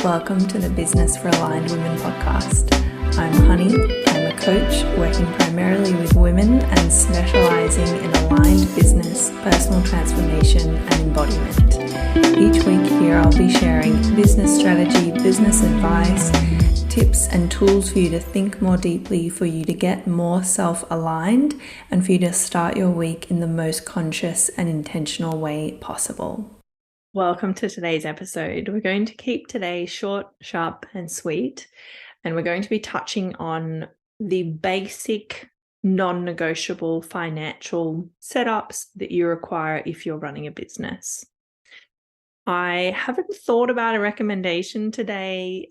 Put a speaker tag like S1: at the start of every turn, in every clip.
S1: Welcome to the Business for Aligned Women podcast. I'm Honey. I'm a coach working primarily with women and specialising in aligned business, personal transformation and embodiment. Each week here I'll be sharing business strategy, business advice, tips and tools for you to think more deeply, for you to get more self-aligned, and for you to start your week in the most conscious and intentional way possible. Welcome to today's episode. We're going to keep today short, sharp, and sweet, and we're going to be touching on the basic non-negotiable financial setups that you require if you're running a business. I haven't thought about a recommendation today.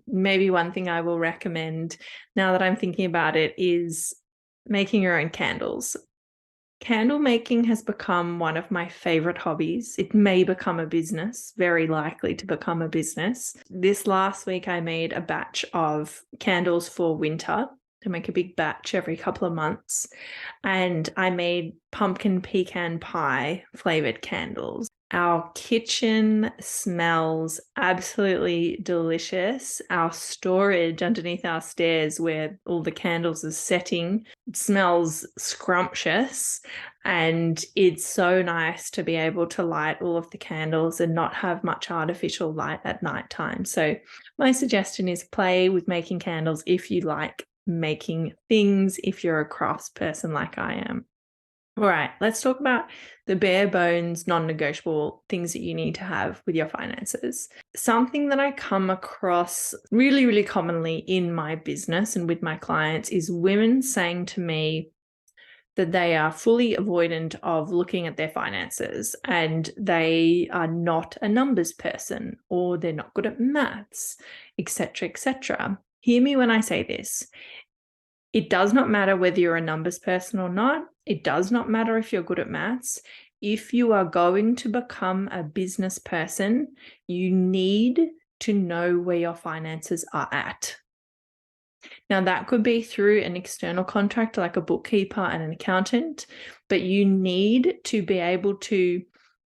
S1: Maybe one thing I will recommend now that I'm thinking about it is making your own candles. Candle making has become one of my favorite hobbies. It may become a business, very likely to become a business. This last week, I made a batch of candles for winter. I make a big batch every couple of months. And I made pumpkin pecan pie flavored candles. Our kitchen smells absolutely delicious. Our storage underneath our stairs where all the candles are setting smells scrumptious, and it's so nice to be able to light all of the candles and not have much artificial light at nighttime. So my suggestion is play with making candles if you like making things, if you're a crafts person like I am. All right, let's talk about the bare bones, non-negotiable things that you need to have with your finances. Something that I come across really, really commonly in my business and with my clients is women saying to me that they are fully avoidant of looking at their finances and they are not a numbers person, or they're not good at maths, etc., etc. Hear me when I say this. It does not matter whether you're a numbers person or not. It does not matter if you're good at maths. If you are going to become a business person, you need to know where your finances are at. Now, that could be through an external contractor like a bookkeeper and an accountant, but you need to be able to,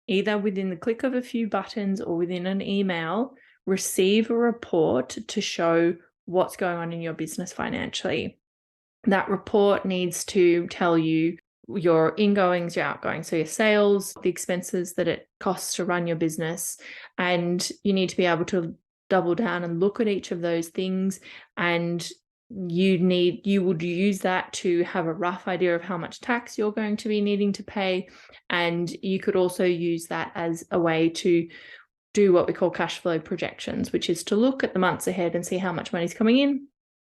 S1: either within the click of a few buttons or within an email, receive a report to show what's going on in your business financially. That report needs to tell you your ingoings, your outgoings, so your sales, the expenses that it costs to run your business, and you need to be able to double down and look at each of those things, and you would use that to have a rough idea of how much tax you're going to be needing to pay, and you could also use that as a way to do what we call cash flow projections, which is to look at the months ahead and see how much money's coming in,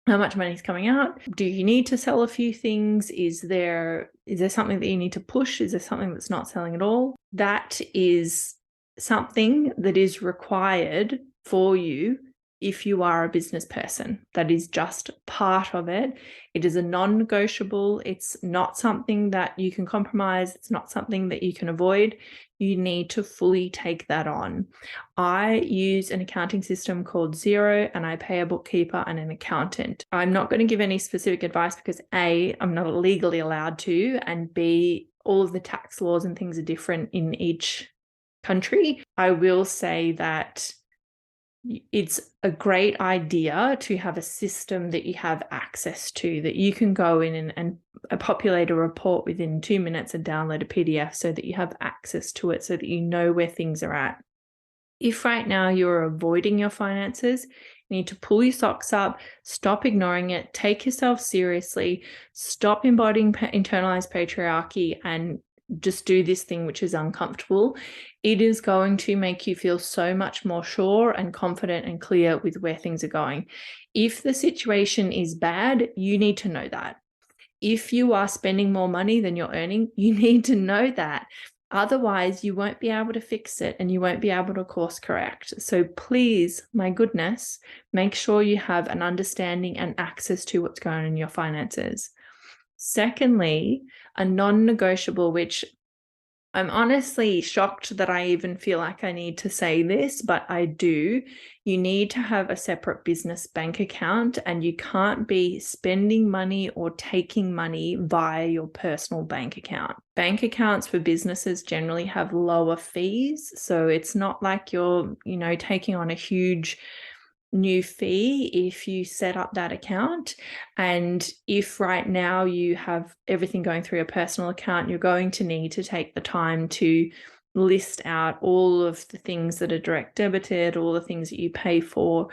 S1: how much money is coming out. Do you need to sell a few things? Is there something that you need to push? Is there something that's not selling at all? That is something that is required for you if you are a business person. That is just part of it. It is a non-negotiable. It's not something that you can compromise. It's not something that you can avoid. You need to fully take that on. I use an accounting system called Xero, and I pay a bookkeeper and an accountant. I'm not going to give any specific advice because A, I'm not legally allowed to, and B, all of the tax laws and things are different in each country. I will say that it's a great idea to have a system that you have access to, that you can go in and populate a report within 2 minutes and download a PDF so that you have access to it, so that you know where things are at. If right now you're avoiding your finances, you need to pull your socks up, stop ignoring it, take yourself seriously, stop embodying internalized patriarchy, and just do this thing which is uncomfortable. It is going to make you feel so much more sure and confident and clear with where things are going. If the situation is bad, you need to know that. If you are spending more money than you're earning, you need to know that. Otherwise, you won't be able to fix it and you won't be able to course correct. So please, my goodness, make sure you have an understanding and access to what's going on in your finances. Secondly, a non-negotiable, which I'm honestly shocked that I even feel like I need to say this, but I do. You need to have a separate business bank account, and you can't be spending money or taking money via your personal bank account. Bank accounts for businesses generally have lower fees, so it's not like you're, taking on a huge new fee if you set up that account. And if right now you have everything going through your personal account, you're going to need to take the time to list out all of the things that are direct debited, all the things that you pay for,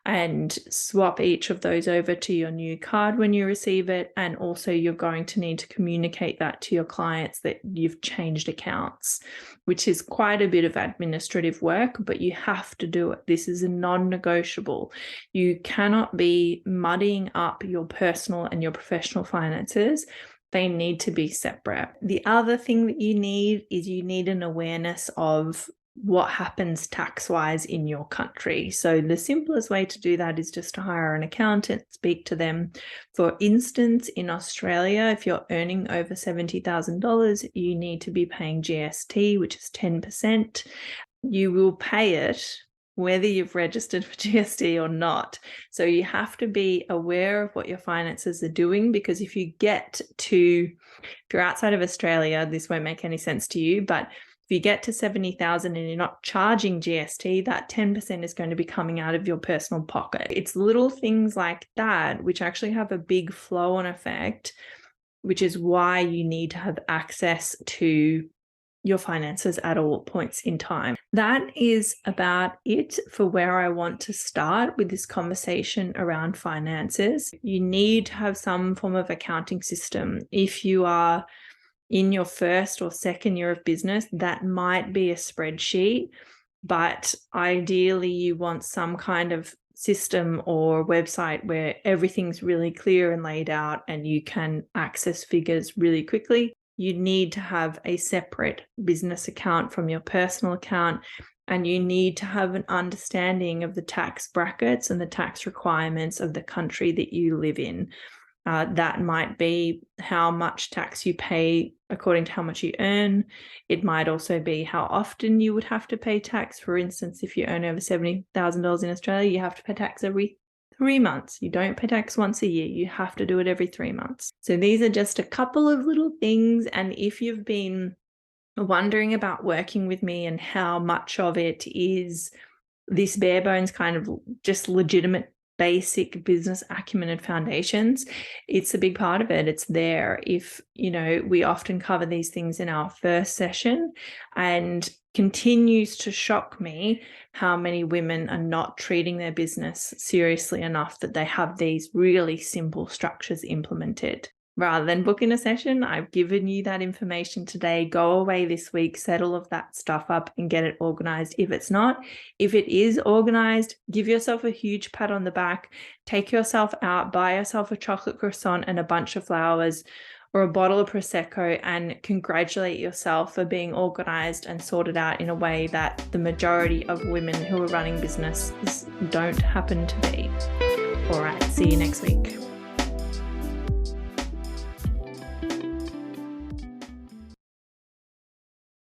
S1: and swap each of those over to your new card when you receive it. And also you're going to need to communicate that to your clients that you've changed accounts, which is quite a bit of administrative work, but you have to do it. This is a non-negotiable. You cannot be muddying up your personal and your professional finances. They need to be separate. The other thing that you need is you need an awareness of what happens tax-wise in your country. So the simplest way to do that is just to hire an accountant, speak to them. For instance, in Australia, if you're earning over $70,000, you need to be paying GST, which is 10%. You will pay it whether you've registered for GST or not. So you have to be aware of what your finances are doing, because if you're outside of Australia, this won't make any sense to you, but if you get to 70,000 and you're not charging GST, that 10% is going to be coming out of your personal pocket. It's little things like that which actually have a big flow-on effect, which is why you need to have access to your finances at all points in time. That is about it for where I want to start with this conversation around finances. You need to have some form of accounting system. If you are in your first or second year of business, that might be a spreadsheet, but ideally you want some kind of system or website where everything's really clear and laid out and you can access figures really quickly. You need to have a separate business account from your personal account, and you need to have an understanding of the tax brackets and the tax requirements of the country that you live in. That might be how much tax you pay according to how much you earn. It might also be how often you would have to pay tax. For instance, if you earn over $70,000 in Australia, you have to pay tax every 3 months. You don't pay tax once a year. You have to do it every 3 months. So these are just a couple of little things. And if you've been wondering about working with me and how much of it is this bare bones kind of just legitimate basic business acumen and foundations, it's a big part of it. It's there. If, we often cover these things in our first session, and continues to shock me how many women are not treating their business seriously enough that they have these really simple structures implemented. Rather than booking a session, I've given you that information today. Go away this week, set all of that stuff up and get it organized. If it's not, if it is organized, give yourself a huge pat on the back, take yourself out, buy yourself a chocolate croissant and a bunch of flowers or a bottle of Prosecco, and congratulate yourself for being organized and sorted out in a way that the majority of women who are running businesses don't happen to be. All right, see you next week.